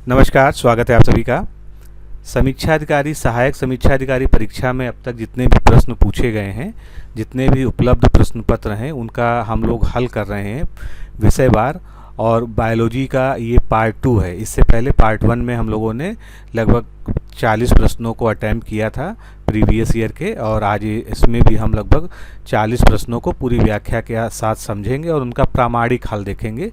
नमस्कार, स्वागत है आप सभी का। समीक्षा अधिकारी, सहायक समीक्षा अधिकारी परीक्षा में अब तक जितने भी प्रश्न पूछे गए हैं, जितने भी उपलब्ध प्रश्न पत्र हैं, उनका हम लोग हल कर रहे हैं विषयवार। और बायोलॉजी का ये पार्ट 2 है। इससे पहले पार्ट 1 में हम लोगों ने लगभग 40 प्रश्नों को अटैम्प्ट किया था प्रीवियस ईयर के, और आज इसमें भी हम लगभग 40 प्रश्नों को पूरी व्याख्या के साथ समझेंगे और उनका प्रामाणिक हल देखेंगे।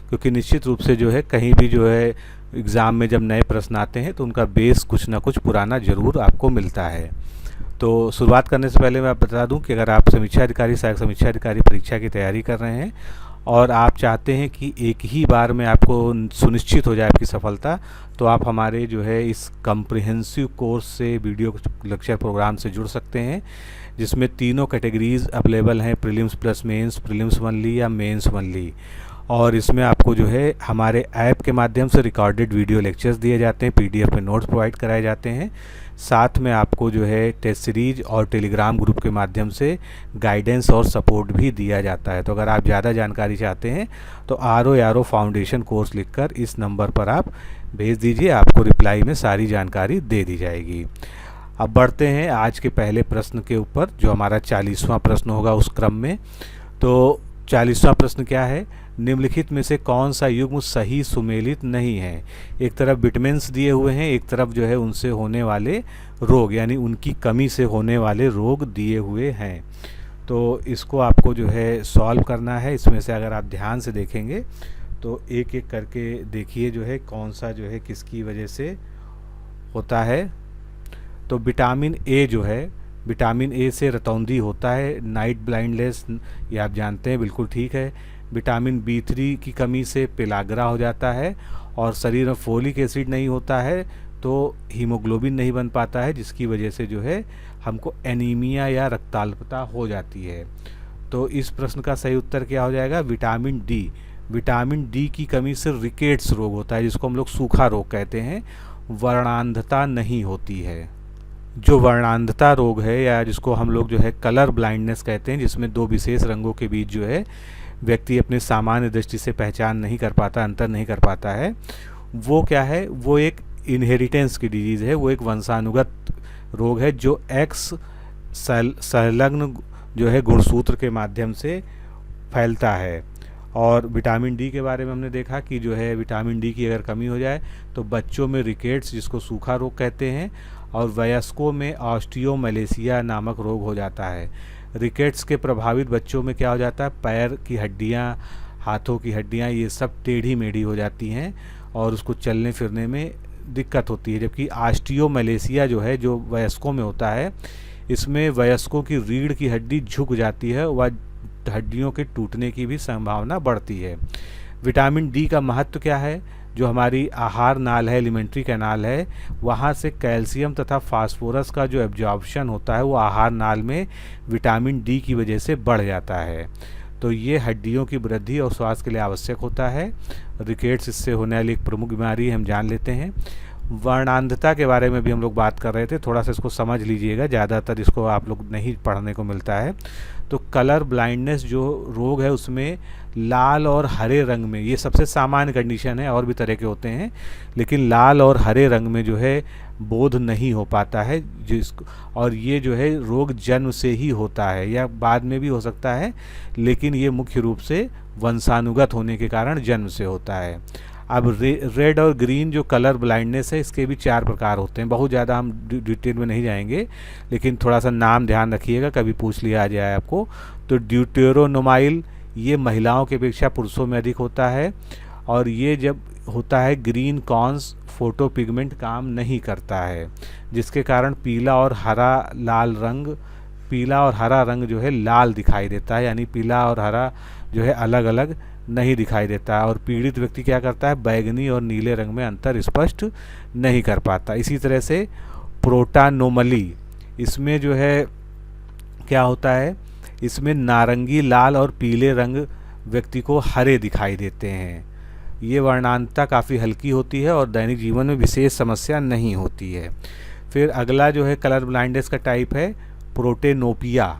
क्योंकि निश्चित रूप से जो है कहीं भी जो है एग्ज़ाम में जब नए प्रश्न आते हैं तो उनका बेस कुछ ना कुछ पुराना ज़रूर आपको मिलता है। तो शुरुआत करने से पहले मैं बता दूं कि अगर आप समीक्षा अधिकारी, सहायक समीक्षा अधिकारी परीक्षा की तैयारी कर रहे हैं और आप चाहते हैं कि एक ही बार में आपको सुनिश्चित हो जाए आपकी सफलता, तो आप हमारे जो है इस कम्प्रिहेंसिव कोर्स से वीडियो लेक्चर प्रोग्राम से जुड़ सकते हैं, जिसमें तीनों कैटेगरीज अवेलेबल हैं, prelims plus mains, prelims only या मेंस ओनली। और इसमें आपको जो है हमारे ऐप के माध्यम से रिकॉर्डेड वीडियो लेक्चर्स दिए जाते हैं, पीडीएफ में नोट्स प्रोवाइड कराए जाते हैं। साथ में आपको जो है टेस्ट सीरीज और टेलीग्राम ग्रुप के माध्यम से गाइडेंस और सपोर्ट भी दिया जाता है। तो अगर आप ज़्यादा जानकारी चाहते हैं तो आर फाउंडेशन कोर्स लिखकर इस नंबर पर आप भेज दीजिए, आपको रिप्लाई में सारी जानकारी दे दी जाएगी। अब बढ़ते हैं आज के पहले प्रश्न के ऊपर, जो हमारा 40वां प्रश्न होगा उस क्रम में। तो 40वां प्रश्न क्या है? निम्नलिखित में से कौन सा युग्म सही सुमेलित नहीं है? एक तरफ विटामिन्स दिए हुए हैं, एक तरफ जो है उनसे होने वाले रोग, यानी उनकी कमी से होने वाले रोग दिए हुए हैं। तो इसको आपको जो है सॉल्व करना है। इसमें से अगर आप ध्यान से देखेंगे तो एक एक करके देखिए जो है कौन सा जो है किसकी वजह से होता है। तो विटामिन ए जो है, विटामिन ए से रतौंधी होता है, नाइट ब्लाइंडनेस, ये आप जानते हैं, बिल्कुल ठीक है। विटामिन B3 की कमी से पेलाग्रा हो जाता है, और शरीर में फोलिक एसिड नहीं होता है तो हीमोग्लोबिन नहीं बन पाता है, जिसकी वजह से जो है हमको एनीमिया या रक्ताल्पता हो जाती है। तो इस प्रश्न का सही उत्तर क्या हो जाएगा? Vitamin D. विटामिन डी की कमी से रिकेट्स रोग होता है, जिसको हम लोग सूखा रोग कहते हैं, वर्णांधता नहीं होती है। जो वर्णांधता रोग है, या जिसको हम लोग जो है कलर ब्लाइंडनेस कहते हैं, जिसमें दो विशेष रंगों के बीच जो है व्यक्ति अपने सामान्य दृष्टि से पहचान नहीं कर पाता, अंतर नहीं कर पाता है, वो क्या है? वो एक इनहेरिटेंस की डिजीज़ है, वो एक वंशानुगत रोग है जो एक्स संलग्न जो है गुणसूत्र के माध्यम से फैलता है। और विटामिन डी के बारे में हमने देखा कि जो है विटामिन डी की अगर कमी हो जाए तो बच्चों में रिकेट्स, जिसको सूखा रोग कहते हैं, और वयस्कों में ऑस्टियोमलेशिया नामक रोग हो जाता है। रिकेट्स के प्रभावित बच्चों में क्या हो जाता है? पैर की हड्डियां, हाथों की हड्डियां, ये सब टेढ़ी मेढ़ी हो जाती हैं और उसको चलने फिरने में दिक्कत होती है। जबकि ऑस्टियोमलेशिया जो है, जो वयस्कों में होता है, इसमें वयस्कों की रीढ़ की हड्डी झुक जाती है, वह हड्डियों के टूटने की भी संभावना बढ़ती है। विटामिन डी का महत्व क्या है? जो हमारी आहार नाल है, एलिमेंट्री कैनाल है, वहाँ से कैल्शियम तथा फास्फोरस का जो एब्जॉर्प्शन होता है वो आहार नाल में विटामिन डी की वजह से बढ़ जाता है। तो ये हड्डियों की वृद्धि और स्वास्थ्य के लिए आवश्यक होता है। रिकेट्स इससे होने वाली एक प्रमुख बीमारी हम जान लेते हैं। वर्णांधता के बारे में भी हम लोग बात कर रहे थे, थोड़ा सा इसको समझ लीजिएगा, ज़्यादातर इसको आप लोग नहीं पढ़ने को मिलता है। तो कलर ब्लाइंडनेस जो रोग है उसमें लाल और हरे रंग में, ये सबसे सामान्य कंडीशन है, और भी तरह के होते हैं, लेकिन लाल और हरे रंग में जो है बोध नहीं हो पाता है जिसको, और ये जो है रोग जन्म से ही होता है या बाद में भी हो सकता है, लेकिन ये मुख्य रूप से वंशानुगत होने के कारण जन्म से होता है। अब रेड और ग्रीन जो कलर ब्लाइंडनेस है, इसके भी 4 प्रकार होते हैं। बहुत ज़्यादा हम डिटेल में नहीं जाएंगे, लेकिन थोड़ा सा नाम ध्यान रखिएगा, कभी पूछ लिया जाए आपको। तो ड्यूटेरोनोमाइल, ये महिलाओं की अपेक्षा पुरुषों में अधिक होता है, और ये जब होता है ग्रीन कॉन्स फोटो पिगमेंट काम नहीं करता है, जिसके कारण पीला और हरा रंग जो है लाल दिखाई देता है, यानी पीला और हरा जो है अलग अलग नहीं दिखाई देता है। और पीड़ित व्यक्ति क्या करता है? बैगनी और नीले रंग में अंतर स्पष्ट नहीं कर पाता। इसी तरह से प्रोटानोमली, इसमें जो है क्या होता है? इसमें नारंगी, लाल और पीले रंग व्यक्ति को हरे दिखाई देते हैं। ये वर्णांतता काफ़ी हल्की होती है और दैनिक जीवन में विशेष समस्या नहीं होती है। फिर अगला जो है कलर ब्लाइंडनेस का टाइप है प्रोटेनोपिया।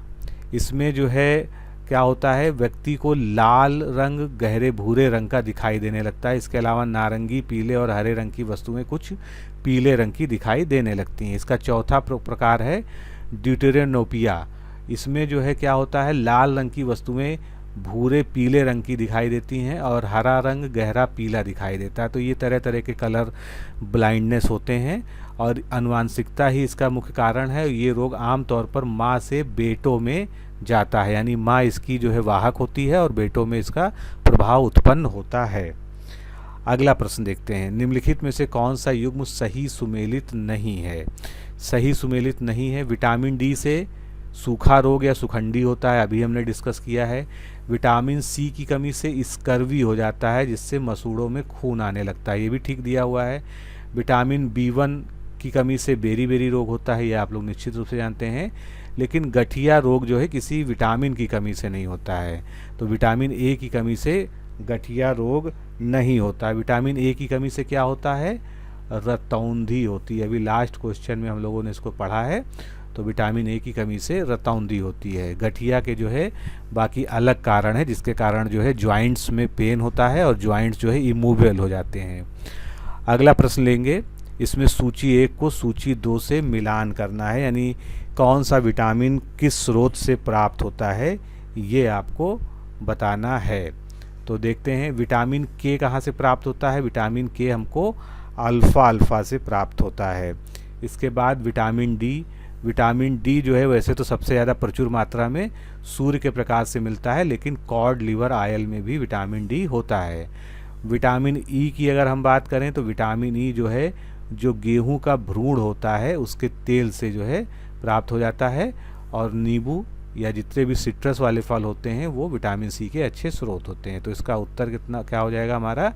इसमें जो है क्या होता है, व्यक्ति को लाल रंग गहरे भूरे रंग का दिखाई देने लगता है। इसके अलावा नारंगी, पीले और हरे रंग की वस्तुएं कुछ पीले रंग की दिखाई देने लगती हैं। इसका चौथा प्रकार है ड्यूटेरोनोपिया। इसमें जो है क्या होता है, लाल रंग की वस्तुएं भूरे पीले रंग की दिखाई देती हैं और हरा रंग गहरा पीला दिखाई देता है। तो ये तरह तरह के कलर ब्लाइंडनेस होते हैं और आनुवांशिकता ही इसका मुख्य कारण है। ये रोग आमतौर पर माँ से बेटों में जाता है, यानी माँ इसकी जो है वाहक होती है और बेटों में इसका प्रभाव उत्पन्न होता है। अगला प्रश्न देखते हैं, निम्नलिखित में से कौन सा युग्म सही सुमेलित नहीं है। सही सुमेलित नहीं है, विटामिन डी से सूखा रोग या सुखंडी होता है, अभी हमने डिस्कस किया है। विटामिन सी की कमी से स्कर्वी हो जाता है, जिससे मसूड़ों में खून आने लगता है, ये भी ठीक दिया हुआ है। विटामिन बी1 की कमी से बेरी बेरी रोग होता है, ये आप लोग निश्चित रूप से जानते हैं। लेकिन गठिया रोग जो है किसी विटामिन की कमी से नहीं होता है, तो विटामिन ए की कमी से गठिया रोग नहीं होता है। विटामिन ए की कमी से क्या होता है, रतौंधी होती है। अभी लास्ट क्वेश्चन में हम लोगों ने इसको पढ़ा है, तो विटामिन ए की कमी से रतौंधी होती है। गठिया के जो है बाकी अलग कारण है, जिसके कारण जो है जॉइंट्स में पेन होता है और जॉइंट्स जो है इमूवेबल हो जाते हैं। अगला प्रश्न लेंगे, इसमें सूची 1 को सूची 2 से मिलान करना है, यानी कौन सा विटामिन किस स्रोत से प्राप्त होता है ये आपको बताना है। तो देखते हैं, विटामिन के कहाँ से प्राप्त होता है। विटामिन के हमको अल्फ़ा से प्राप्त होता है। इसके बाद विटामिन डी। विटामिन डी जो है वैसे तो सबसे ज़्यादा प्रचुर मात्रा में सूर्य के प्रकाश से मिलता है, लेकिन कॉड लिवर ऑयल में भी विटामिन डी होता है। विटामिन ई की अगर हम बात करें तो विटामिन ई जो है जो गेहूं का भ्रूण होता है उसके तेल से जो है प्राप्त हो जाता है, और नींबू या जितने भी सिट्रस वाले फल होते हैं वो विटामिन सी के अच्छे स्रोत होते हैं। तो इसका उत्तर कितना क्या हो जाएगा हमारा,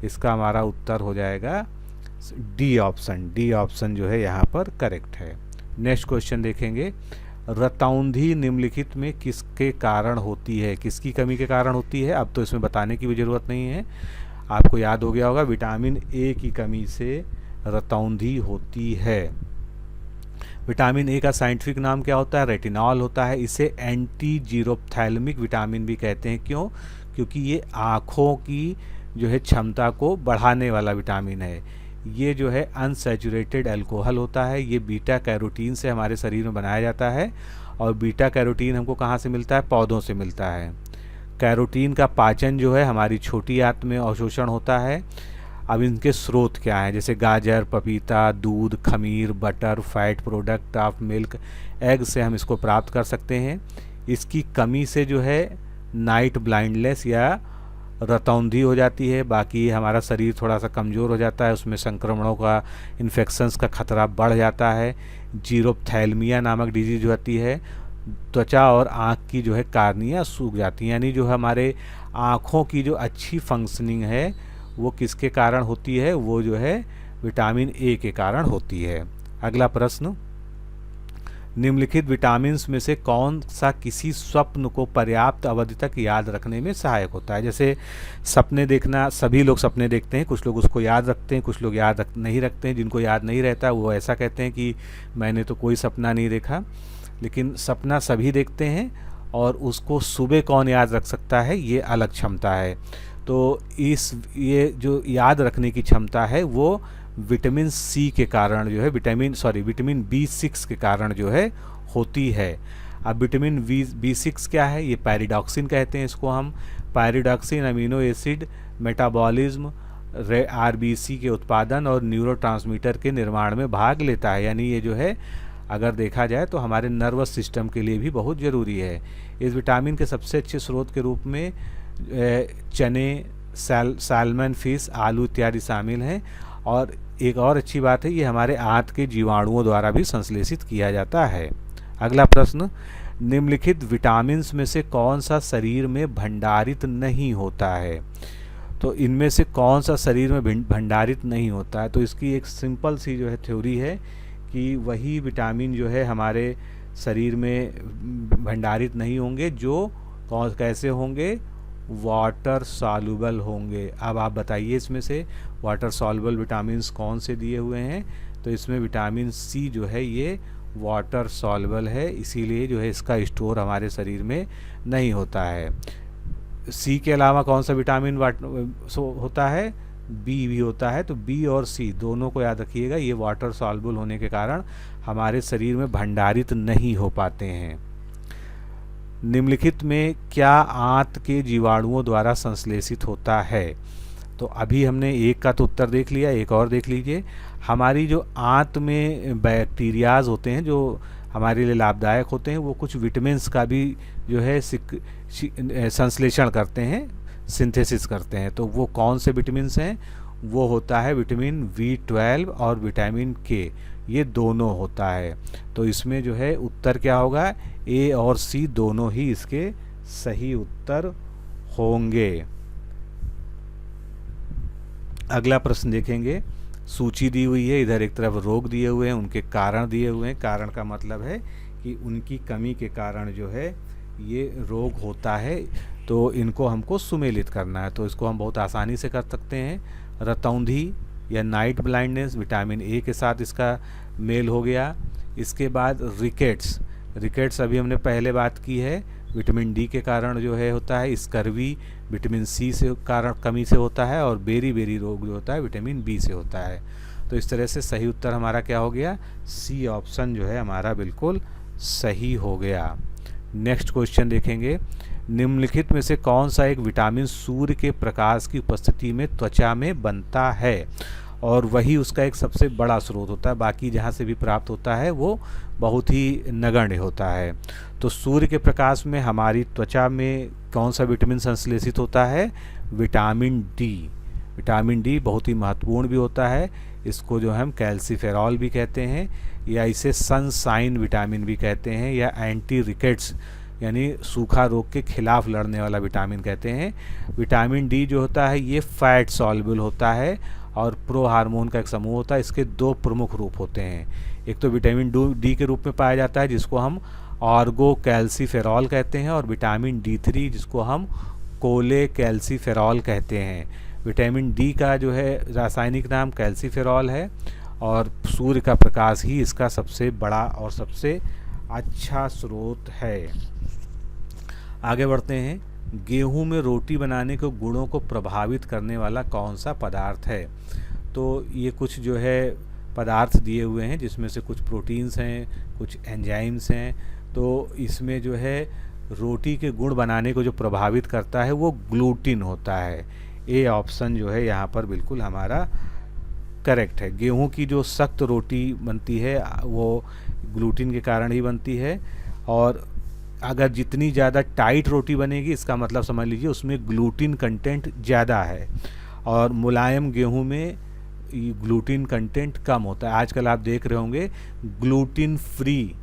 इसका हमारा उत्तर हो जाएगा डी ऑप्शन। डी ऑप्शन जो है यहाँ पर करेक्ट है। नेक्स्ट क्वेश्चन देखेंगे, रतौंधी निम्नलिखित में किसके कारण होती है, किसकी कमी के कारण होती है। अब तो इसमें बताने की भी ज़रूरत नहीं है, आपको याद हो गया होगा, विटामिन ए की कमी से रतौंधी होती है। विटामिन ए का साइंटिफिक नाम क्या होता है, रेटिनॉल होता है। इसे एंटी जीरोप्थैल्मिक विटामिन भी कहते हैं। क्यों, क्योंकि ये आँखों की जो है क्षमता को बढ़ाने वाला विटामिन है। ये जो है अनसैचुरेटेड अल्कोहल होता है, ये बीटा कैरोटीन से हमारे शरीर में बनाया जाता है, और बीटा कैरोटीन हमको कहाँ से मिलता है, पौधों से मिलता है। कैरोटीन का पाचन जो है हमारी छोटी आंत में अवशोषण होता है। अब इनके स्रोत क्या हैं, जैसे गाजर, पपीता, दूध, खमीर, butter, fat product of milk, egg से हम इसको प्राप्त कर सकते हैं। इसकी कमी से जो है नाइट ब्लाइंडनेस या रतौंधी हो जाती है। बाकी हमारा शरीर थोड़ा सा कमज़ोर हो जाता है, उसमें संक्रमणों का, इन्फेक्शंस का खतरा बढ़ जाता है। जीरोप्थैल्मिया नामक डिजीज जो आती है, त्वचा और आँख की जो है कार्निया सूख जाती हैं, यानी जो हमारे आँखों की जो अच्छी फंक्शनिंग है वो किसके कारण होती है, वो जो है विटामिन ए के कारण होती है। अगला प्रश्न, निम्नलिखित विटामिन्स में से कौन सा किसी स्वप्न को पर्याप्त अवधि तक याद रखने में सहायक होता है। जैसे सपने देखना, सभी लोग सपने देखते हैं, कुछ लोग उसको याद रखते हैं, कुछ लोग नहीं रखते हैं। जिनको याद नहीं रहता वो ऐसा कहते हैं कि मैंने तो कोई सपना नहीं देखा, लेकिन सपना सभी देखते हैं, और उसको सुबह कौन याद रख सकता है ये अलग क्षमता है। तो ये जो याद रखने की क्षमता है वो विटामिन सी के कारण जो है विटामिन B6 के कारण जो है होती है। अब विटामिन B6 क्या है, ये पैरिडॉक्सिन कहते हैं इसको हम। पैरिडॉक्सिन अमीनो एसिड मेटाबॉलिज्म, RBC के उत्पादन और न्यूरोट्रांसमीटर के निर्माण में भाग लेता है, यानी ये जो है अगर देखा जाए तो हमारे नर्वस सिस्टम के लिए भी बहुत ज़रूरी है। इस विटामिन के सबसे अच्छे स्रोत के रूप में चने, सैल्मन फिश, आलू इत्यादि शामिल हैं, और एक और अच्छी बात है ये हमारे आंत के जीवाणुओं द्वारा भी संश्लेषित किया जाता है। अगला प्रश्न, निम्नलिखित विटामिन्स में से कौन सा शरीर में भंडारित नहीं होता है। तो इनमें से कौन सा शरीर में भंडारित नहीं होता है, तो इसकी एक सिंपल सी जो है थ्योरी है कि वही विटामिन जो है हमारे शरीर में भंडारित नहीं होंगे जो कैसे होंगे, वाटर सॉल्युबल होंगे। अब आप बताइए इसमें से वाटर सॉल्युबल विटामिन्स कौन से दिए हुए हैं। तो इसमें विटामिन सी जो है ये वाटर सॉल्युबल है, इसीलिए जो है इसका स्टोर हमारे शरीर में नहीं होता है। सी के अलावा कौन सा विटामिन होता है? बी भी होता है। तो बी और सी दोनों को याद रखिएगा, ये वाटर सॉल्युबल होने के कारण हमारे शरीर में भंडारित नहीं हो पाते हैं। निम्नलिखित में क्या आंत के जीवाणुओं द्वारा संश्लेषित होता है? तो अभी हमने एक का तो उत्तर देख लिया, एक और देख लीजिए। हमारी जो आंत में बैक्टीरियाज होते हैं जो हमारे लिए लाभदायक होते हैं, वो कुछ विटामिन्स का भी जो है संश्लेषण करते हैं, सिंथेसिस करते हैं। तो वो कौन से विटामिन्स हैं? वो होता है विटामिन B12 और विटामिन K, ये दोनों होता है। तो इसमें जो है उत्तर क्या होगा? ए और सी दोनों ही इसके सही उत्तर होंगे। अगला प्रश्न देखेंगे। सूची दी हुई है, इधर एक तरफ रोग दिए हुए हैं, उनके कारण दिए हुए हैं। कारण का मतलब है कि उनकी कमी के कारण जो है ये रोग होता है, तो इनको हमको सुमेलित करना है। तो इसको हम बहुत आसानी से कर सकते हैं। रतौंधी या नाइट ब्लाइंडनेस, विटामिन ए के साथ इसका मेल हो गया। इसके बाद रिकेट्स अभी हमने पहले बात की है, विटामिन डी के कारण जो है होता है। स्कर्वी विटामिन सी से कारण कमी से होता है, और बेरी रोग जो होता है विटामिन बी से होता है। तो इस तरह से सही उत्तर हमारा क्या हो गया? सी ऑप्शन जो है हमारा बिल्कुल सही हो गया। नेक्स्ट क्वेश्चन देखेंगे। निम्नलिखित में से कौन सा एक विटामिन सूर्य के प्रकाश की उपस्थिति में त्वचा में बनता है? और वही उसका एक सबसे बड़ा स्रोत होता है, बाकी जहाँ से भी प्राप्त होता है वो बहुत ही नगण्य होता है। तो सूर्य के प्रकाश में हमारी त्वचा में कौन सा विटामिन संश्लेषित होता है? Vitamin D. विटामिन डी बहुत ही महत्वपूर्ण भी होता है। इसको जो हम कैल्सीफेरॉल भी कहते हैं, या इसे सनसाइन विटामिन भी कहते हैं, या एंटी रिकेट्स यानी सूखा रोग के खिलाफ लड़ने वाला विटामिन कहते हैं। विटामिन डी जो होता है ये फैट सॉल्युबल होता है और प्रो हार्मोन का एक समूह होता है। इसके दो प्रमुख रूप होते हैं। एक तो विटामिन डी के रूप में पाया जाता है जिसको हम ऑर्गो कैल्सीफेरॉल कहते हैं, और विटामिन D3 जिसको हम कोले कैल्सीफेरॉल कहते हैं। विटामिन डी का जो है रासायनिक नाम कैल्सीफेरॉल है, और सूर्य का प्रकाश ही इसका सबसे बड़ा और सबसे अच्छा स्रोत है। आगे बढ़ते हैं। गेहूं में रोटी बनाने के गुणों को प्रभावित करने वाला कौन सा पदार्थ है? तो ये कुछ जो है पदार्थ दिए हुए हैं, जिसमें से कुछ प्रोटीन्स हैं, कुछ एंजाइम्स हैं। तो इसमें जो है रोटी के गुण बनाने को जो प्रभावित करता है वो ग्लूटिन होता है। ए ऑप्शन जो है यहाँ पर बिल्कुल हमारा करेक्ट है। गेहूं की जो सख्त रोटी बनती है वो ग्लूटिन के कारण ही बनती है, और अगर जितनी ज़्यादा टाइट रोटी बनेगी इसका मतलब समझ लीजिए उसमें ग्लूटिन कंटेंट ज़्यादा है, और मुलायम गेहूं में ग्लूटिन कंटेंट कम होता है। आजकल आप देख रहे होंगे ग्लूटिन फ्री,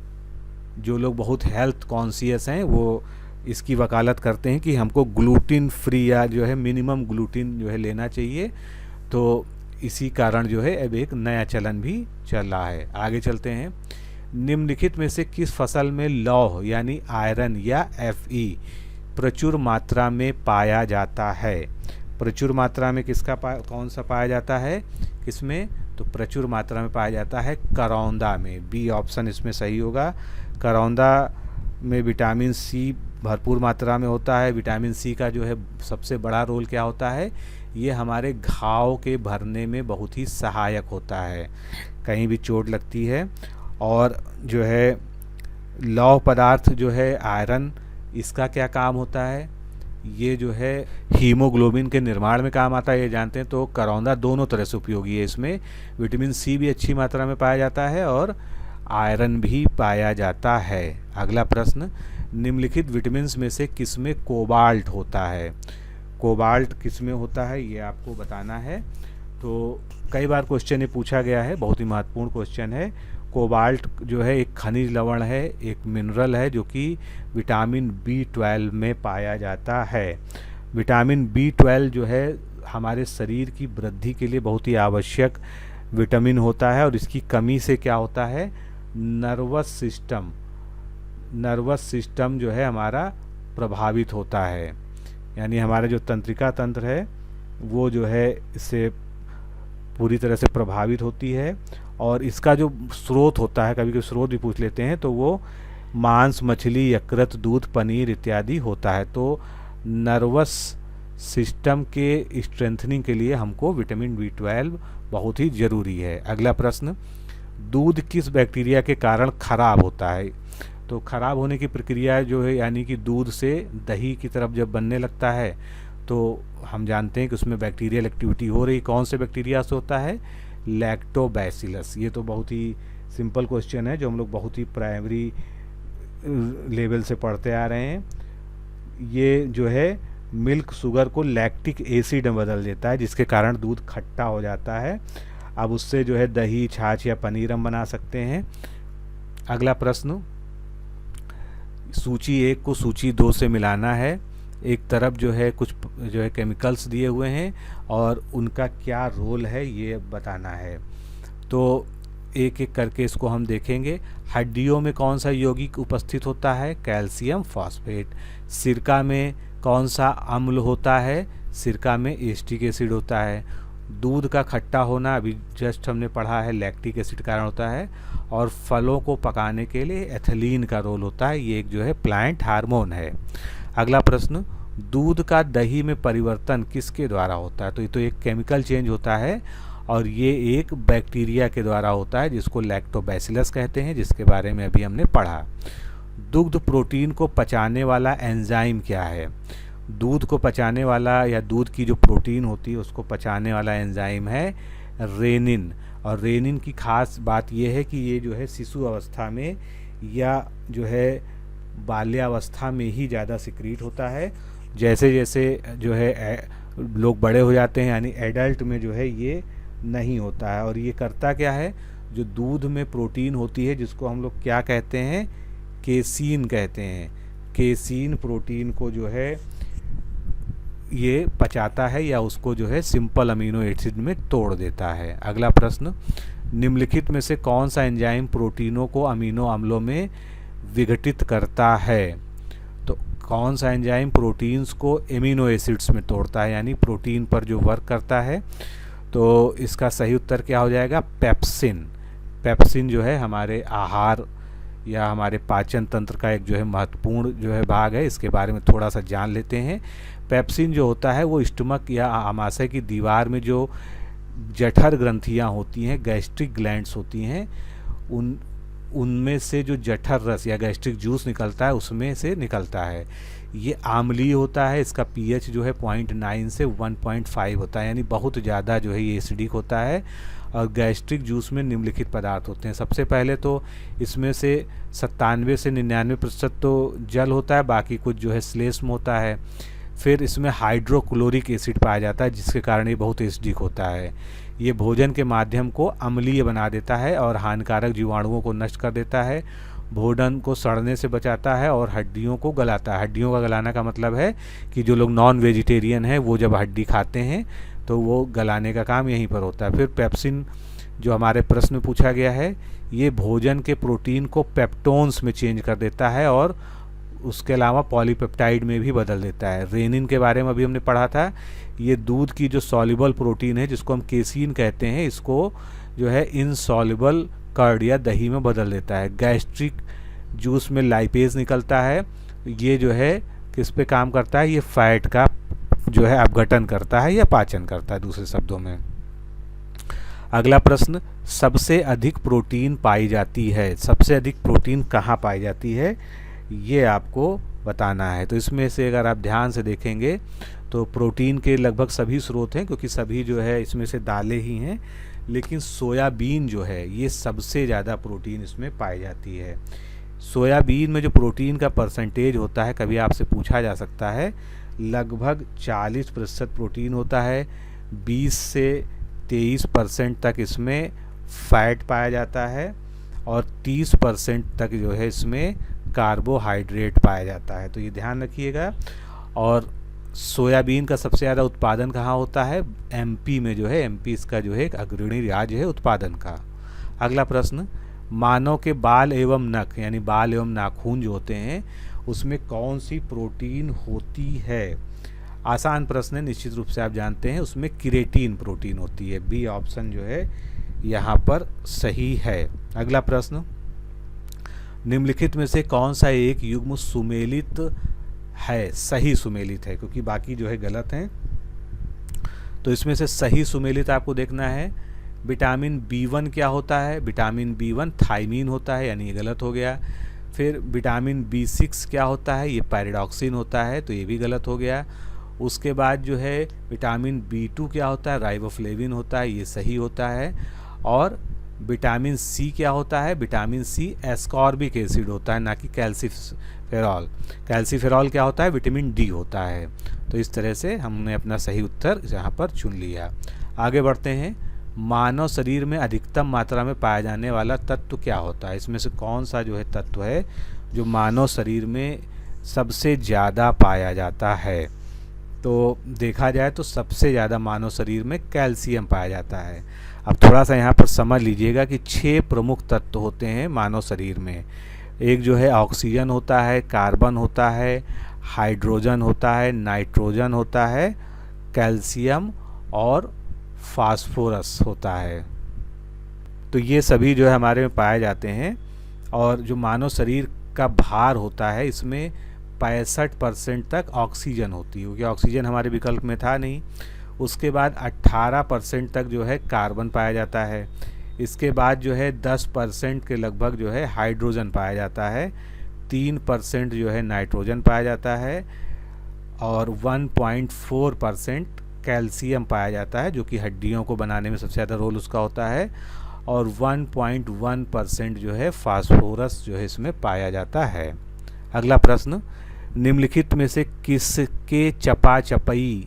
जो लोग बहुत हेल्थ कॉन्शियस हैं वो इसकी वकालत करते हैं कि हमको ग्लूटिन फ्री या जो है मिनिमम ग्लूटिन जो है लेना चाहिए। तो इसी कारण जो है अब एक नया चलन भी चल रहा है। आगे चलते हैं। निम्नलिखित में से किस फसल में लौह यानी आयरन या Fe प्रचुर मात्रा में पाया जाता है? प्रचुर मात्रा में कौन सा पाया जाता है? किसमें? तो प्रचुर मात्रा में पाया जाता है करौंदा में। बी ऑप्शन इसमें सही होगा। करौंदा में विटामिन सी भरपूर मात्रा में होता है। विटामिन सी का जो है सबसे बड़ा रोल क्या होता है? ये हमारे घाव के भरने में बहुत ही सहायक होता है, कहीं भी चोट लगती है। और जो है लौह पदार्थ जो है आयरन, इसका क्या काम होता है? ये जो है हीमोग्लोबिन के निर्माण में काम आता है, ये जानते हैं। तो करौंदा दोनों तरह से उपयोगी है। इसमें विटामिन सी भी अच्छी मात्रा में पाया जाता है और आयरन भी पाया जाता है। अगला प्रश्न। निम्नलिखित विटामिन्स में से किसमें कोबाल्ट होता है? कोबाल्ट किसमें होता है ये आपको बताना है। तो कई बार क्वेश्चन ये पूछा गया है, बहुत ही महत्वपूर्ण क्वेश्चन है। कोबाल्ट जो है एक खनिज लवण है, एक मिनरल है जो कि विटामिन B12 में पाया जाता है। विटामिन B12 जो है हमारे शरीर की वृद्धि के लिए बहुत ही आवश्यक विटामिन होता है, और इसकी कमी से क्या होता है? नर्वस सिस्टम जो है हमारा प्रभावित होता है, यानी हमारा जो तंत्रिका तंत्र है वो जो है इससे पूरी तरह से प्रभावित होती है। और इसका जो स्रोत होता है, कभी कभी स्रोत भी पूछ लेते हैं, तो वो मांस, मछली, यकृत, दूध, पनीर इत्यादि होता है। तो नर्वस सिस्टम के स्ट्रेंथनिंग के लिए हमको विटामिन B12 बहुत ही ज़रूरी है। अगला प्रश्न, दूध किस बैक्टीरिया के कारण खराब होता है? तो खराब होने की प्रक्रिया जो है, यानी कि दूध से दही की तरफ जब बनने लगता है तो हम जानते हैं कि उसमें बैक्टीरियल एक्टिविटी हो रही। कौन से बैक्टीरिया से होता है? लैक्टोबैसिलस। ये तो बहुत ही सिंपल क्वेश्चन है जो हम लोग बहुत ही प्राइमरी लेवल से पढ़ते आ रहे हैं। ये जो है मिल्क शुगर को लैक्टिक एसिड में बदल देता है, जिसके कारण दूध खट्टा हो जाता है। अब उससे जो है दही, छाछ या पनीर हम बना सकते हैं। अगला प्रश्न, सूची 1 को सूची 2 से मिलाना है। एक तरफ जो है कुछ जो है केमिकल्स दिए हुए हैं और उनका क्या रोल है ये बताना है। तो एक एक करके इसको हम देखेंगे। हड्डियों में कौन सा यौगिक उपस्थित होता है? Calcium phosphate. सिरका में कौन सा अम्ल होता है? सिरका में एसिटिक एसिड होता है। दूध का खट्टा होना अभी जस्ट हमने पढ़ा है, लैक्टिक एसिड कारण होता है। और फलों को पकाने के लिए एथिलीन का रोल होता है, ये एक जो है प्लांट हार्मोन है। अगला प्रश्न, दूध का दही में परिवर्तन किसके द्वारा होता है? तो ये तो एक केमिकल चेंज होता है और ये एक बैक्टीरिया के द्वारा होता है जिसको लैक्टोबैसिलस कहते हैं, जिसके बारे में अभी हमने पढ़ा। दुग्ध प्रोटीन को पचाने वाला एंजाइम क्या है? दूध को पचाने वाला या दूध की जो प्रोटीन होती है उसको पचाने वाला एंजाइम है रेनिन। और रेनिन की खास बात यह है कि ये जो है शिशु अवस्था में या जो है बाल्यावस्था में ही ज़्यादा सिक्रीट होता है। जैसे जैसे जो है लोग बड़े हो जाते हैं, यानी एडल्ट में जो है ये नहीं होता है। और ये करता क्या है, जो दूध में प्रोटीन होती है जिसको हम लोग क्या कहते हैं? केसीन कहते हैं। केसीन प्रोटीन को जो है ये पचाता है या उसको जो है सिंपल अमीनो एसिड में तोड़ देता है। अगला प्रश्न, निम्नलिखित में से कौन सा एंजाइम प्रोटीनों को अमीनो अम्लों में विघटित करता है? तो कौन सा एंजाइम प्रोटीन्स को एमिनो एसिड्स में तोड़ता है, यानी प्रोटीन पर जो वर्क करता है? तो इसका सही उत्तर क्या हो जाएगा? पेप्सिन। पेप्सिन जो है हमारे आहार या हमारे पाचन तंत्र का एक जो है महत्वपूर्ण जो है भाग है। इसके बारे में थोड़ा सा जान लेते हैं। पेप्सिन जो होता है वो स्टमक या आमाशय की दीवार में जो जठर ग्रंथियां होती हैं, गैस्ट्रिक ग्लैंड्स होती हैं, उनमें से जो जठर रस या गैस्ट्रिक जूस निकलता है उसमें से निकलता है। ये आम्लीय होता है, इसका पीएच जो है 0.9 से 1.5 होता है, यानी बहुत ज़्यादा जो है ये एसिडिक होता है। और गैस्ट्रिक जूस में निम्नलिखित पदार्थ होते हैं। सबसे पहले तो इसमें से 97 से 99% तो जल होता है, बाकी कुछ जो है श्लेष्म होता है। फिर इसमें हाइड्रोक्लोरिक एसिड पाया जाता है जिसके कारण ये बहुत एसिडिक होता है। ये भोजन के माध्यम को अम्लीय बना देता है और हानिकारक जीवाणुओं को नष्ट कर देता है, भोजन को सड़ने से बचाता है और हड्डियों को गलाता है। हड्डियों का गलाना का मतलब है कि जो लोग नॉन वेजिटेरियन हैं वो जब हड्डी खाते हैं तो वो गलाने का काम यहीं पर होता है। फिर पेप्सिन जो हमारे प्रश्न में पूछा गया है, ये भोजन के प्रोटीन को पेप्टोन्स में चेंज कर देता है और उसके अलावा पॉलीपेप्टाइड में भी बदल देता है। रेनिन के बारे में अभी हमने पढ़ा था। ये दूध की जो सॉल्युबल प्रोटीन है जिसको हम केसीन कहते हैं, इसको जो है इनसॉल्युबल कर्ड या दही में बदल देता है। गैस्ट्रिक जूस में लाइपेज निकलता है, ये जो है किस पे काम करता है? ये फैट का जो है अपघटन करता है या पाचन करता है दूसरे शब्दों में। अगला प्रश्न, सबसे अधिक प्रोटीन पाई जाती है, सबसे अधिक प्रोटीन कहाँ पाई जाती है ये आपको बताना है। तो इसमें से अगर आप ध्यान से देखेंगे तो प्रोटीन के लगभग सभी स्रोत हैं, क्योंकि सभी जो है इसमें से दालें ही हैं, लेकिन सोयाबीन जो है ये सबसे ज़्यादा प्रोटीन इसमें पाई जाती है। सोयाबीन में जो प्रोटीन का परसेंटेज होता है, कभी आपसे पूछा जा सकता है, लगभग 40% प्रोटीन होता है। 20 से 23% तक इसमें फैट पाया जाता है और 30% तक जो है इसमें कार्बोहाइड्रेट पाया जाता है। तो ये ध्यान रखिएगा। और सोयाबीन का सबसे ज़्यादा उत्पादन कहाँ होता है? एमपी में जो है, एमपी इसका जो है एक अग्रणी राज्य है उत्पादन का। अगला प्रश्न, मानव के बाल एवं नख यानी बाल एवं नाखून जो होते हैं उसमें कौन सी प्रोटीन होती है? आसान प्रश्न है, निश्चित रूप से आप जानते हैं। उसमें क्रिएटिन प्रोटीन होती है। बी ऑप्शन जो है यहाँ पर सही है। अगला प्रश्न, निम्नलिखित में से कौन सा एक युग्म सुमेलित है, सही सुमेलित है, क्योंकि बाकी जो है गलत हैं। तो इसमें से सही सुमेलित आपको देखना है। विटामिन B1 क्या होता है? विटामिन B1 थायमीन होता है, यानी ये गलत हो गया। फिर विटामिन B6 क्या होता है? ये पैराडॉक्सिन होता है, तो ये भी गलत हो गया। उसके बाद जो है विटामिन B2 क्या होता है? राइबोफ्लेविन होता है, ये सही होता है। और विटामिन C क्या होता है? विटामिन C एस्कॉर्बिक एसिड होता है, ना कि कैल्सीफेरॉल। कैल्सीफेरॉल क्या होता है? विटामिन D होता है। तो इस तरह से हमने अपना सही उत्तर यहाँ पर चुन लिया। आगे बढ़ते हैं। मानव शरीर में अधिकतम मात्रा में पाया जाने वाला तत्व क्या होता है? इसमें से कौन सा जो है तत्व है जो मानव शरीर में सबसे ज़्यादा पाया जाता है? तो देखा जाए तो सबसे ज़्यादा मानव शरीर में कैल्शियम पाया जाता है। अब थोड़ा सा यहाँ पर समझ लीजिएगा कि 6 प्रमुख तत्व होते हैं मानव शरीर में। एक जो है ऑक्सीजन होता है, कार्बन होता है, हाइड्रोजन होता है, नाइट्रोजन होता है, कैल्शियम और फास्फोरस होता है। तो ये सभी जो है हमारे में पाए जाते हैं। और जो मानव शरीर का भार होता है, इसमें 65% तक ऑक्सीजन होती है, क्योंकि ऑक्सीजन हमारे विकल्प में था नहीं। उसके बाद 18% तक जो है कार्बन पाया जाता है। इसके बाद जो है 10% के लगभग जो है हाइड्रोजन पाया जाता है। 3% जो है नाइट्रोजन पाया जाता है और 1.4% कैल्शियम पाया जाता है, जो कि हड्डियों को बनाने में सबसे ज़्यादा रोल उसका होता है। और 1.1% जो है फास्फोरस जो है इसमें पाया जाता है। अगला प्रश्न, निम्नलिखित में से किसके चयापचयी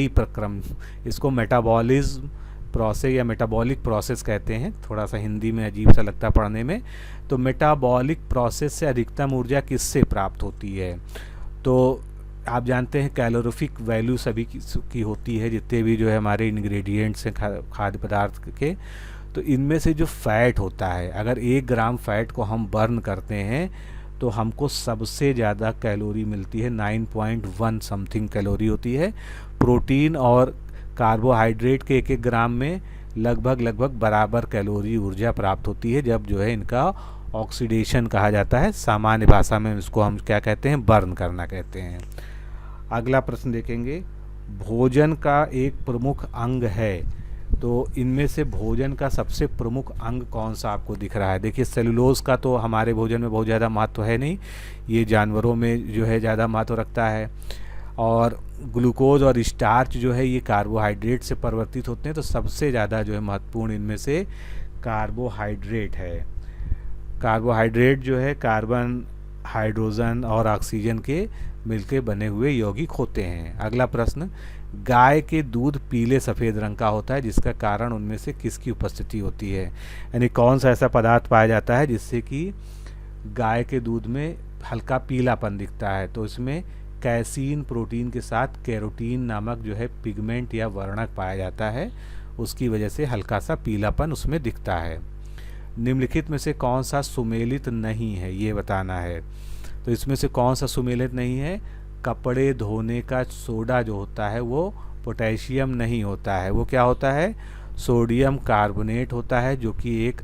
प्रक्रम, इसको मेटाबॉलिज्म प्रोसेस या मेटाबॉलिक प्रोसेस कहते हैं, थोड़ा सा हिंदी में अजीब सा लगता है पढ़ने में। तो मेटाबॉलिक प्रोसेस से अधिकतम ऊर्जा किससे प्राप्त होती है? तो आप जानते हैं कैलोरीफिक वैल्यू सभी की होती है, जितने भी जो है हमारे इंग्रेडिएंट्स हैं खाद्य पदार्थ के। तो इनमें से जो फैट होता है, अगर 1 ग्राम फैट को हम बर्न करते हैं तो हमको सबसे ज़्यादा कैलोरी मिलती है, 9.1 समथिंग कैलोरी होती है। प्रोटीन और कार्बोहाइड्रेट के 1-1 ग्राम में लगभग बराबर कैलोरी ऊर्जा प्राप्त होती है, जब जो है इनका ऑक्सीडेशन कहा जाता है। सामान्य भाषा में इसको हम क्या कहते हैं? बर्न करना कहते हैं। अगला प्रश्न देखेंगे, भोजन का एक प्रमुख अंग है, तो इनमें से भोजन का सबसे प्रमुख अंग कौन सा आपको दिख रहा है? देखिए, सेलुलोज का तो हमारे भोजन में बहुत ज़्यादा महत्व है नहीं, ये जानवरों में जो है ज़्यादा महत्व रखता है। और ग्लूकोज और स्टार्च जो है ये कार्बोहाइड्रेट से परिवर्तित होते हैं, तो सबसे ज़्यादा जो है महत्वपूर्ण इनमें से कार्बोहाइड्रेट है। कार्बोहाइड्रेट जो है कार्बन, हाइड्रोजन और ऑक्सीजन के मिलकर बने हुए यौगिक होते हैं। अगला प्रश्न, गाय के दूध पीले सफ़ेद रंग का होता है, जिसका कारण उनमें से किसकी उपस्थिति होती है? यानी कौन सा ऐसा पदार्थ पाया जाता है जिससे कि गाय के दूध में हल्का पीलापन दिखता है? तो इसमें कैसीन प्रोटीन के साथ कैरोटीन नामक जो है पिगमेंट या वर्णक पाया जाता है, उसकी वजह से हल्का सा पीलापन उसमें दिखता है। निम्नलिखित में से कौन सा सुमेलित नहीं है, ये बताना है। तो इसमें से कौन सा सुमेलित नहीं है? कपड़े धोने का सोडा जो होता है वो पोटेशियम नहीं होता है, वो क्या होता है? सोडियम कार्बोनेट होता है, जो कि एक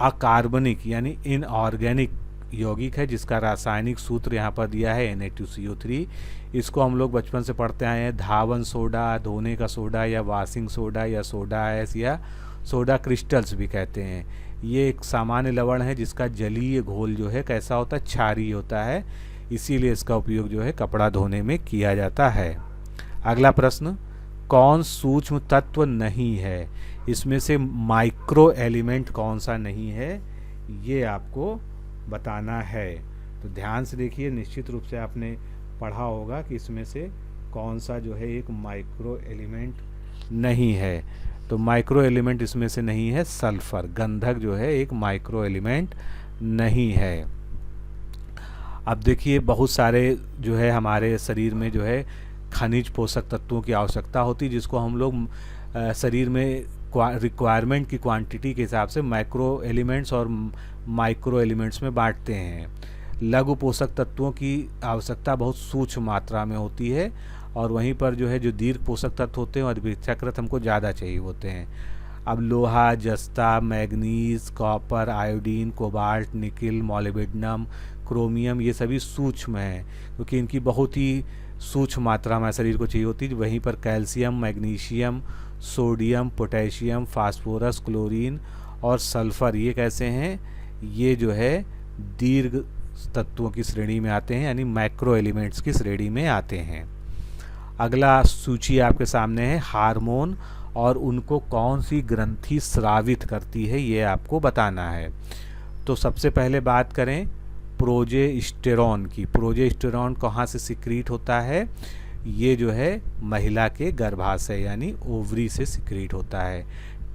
अकार्बनिक यानी इनऑर्गेनिक यौगिक है, जिसका रासायनिक सूत्र यहाँ पर दिया है Na2CO3। इसको हम लोग बचपन से पढ़ते आए हैं। धावन सोडा, धोने का सोडा या वॉशिंग सोडा या सोडा ऐस या सोडा क्रिस्टल्स भी कहते हैं। ये एक सामान्य लवण है जिसका जलीय घोल जो है कैसा होता है? क्षारीय होता है, इसीलिए इसका उपयोग जो है कपड़ा धोने में किया जाता है। अगला प्रश्न, कौन सूक्ष्म तत्व नहीं है? इसमें से माइक्रो एलिमेंट कौन सा नहीं है, ये आपको बताना है। तो ध्यान से देखिए, निश्चित रूप से आपने पढ़ा होगा कि इसमें से कौन सा जो है एक माइक्रो एलिमेंट नहीं है। तो माइक्रो एलिमेंट इसमें से नहीं है सल्फर, गंधक जो है एक माइक्रो एलिमेंट नहीं है। अब देखिए, बहुत सारे जो है हमारे शरीर में जो है खनिज पोषक तत्वों की आवश्यकता होती है, जिसको हम लोग शरीर में रिक्वायरमेंट की क्वांटिटी के हिसाब से मैक्रो एलिमेंट्स और माइक्रो एलिमेंट्स में बांटते हैं। लघु पोषक तत्वों की आवश्यकता बहुत सूक्ष्म मात्रा में होती है, और वहीं पर जो है जो दीर्घ पोषक तत्व होते हैं और अपेक्षाकृत हमको ज़्यादा चाहिए होते हैं। अब लोहा, जस्ता, manganese, copper, iodine, cobalt, nickel, molybdenum, chromium, ये सभी सूक्ष्म हैं क्योंकि इनकी बहुत ही सूक्ष्म मात्रा में शरीर को चाहिए होती है। वहीं पर calcium, magnesium, sodium, potassium, phosphorus, chlorine और सल्फर, ये कैसे हैं, ये जो है दीर्घ तत्वों की श्रेणी में आते हैं, यानी मैक्रो एलिमेंट्स की श्रेणी में आते हैं। अगला सूची आपके सामने है हार्मोन और उनको कौन सी ग्रंथि स्रावित करती है, ये आपको बताना है। तो सबसे पहले बात करें प्रोजेस्टेरॉन की। प्रोजेस्टेरॉन कहाँ से सिक्रीट होता है, ये जो है महिला के गर्भाशय यानी ओवरी से सिक्रीट होता है।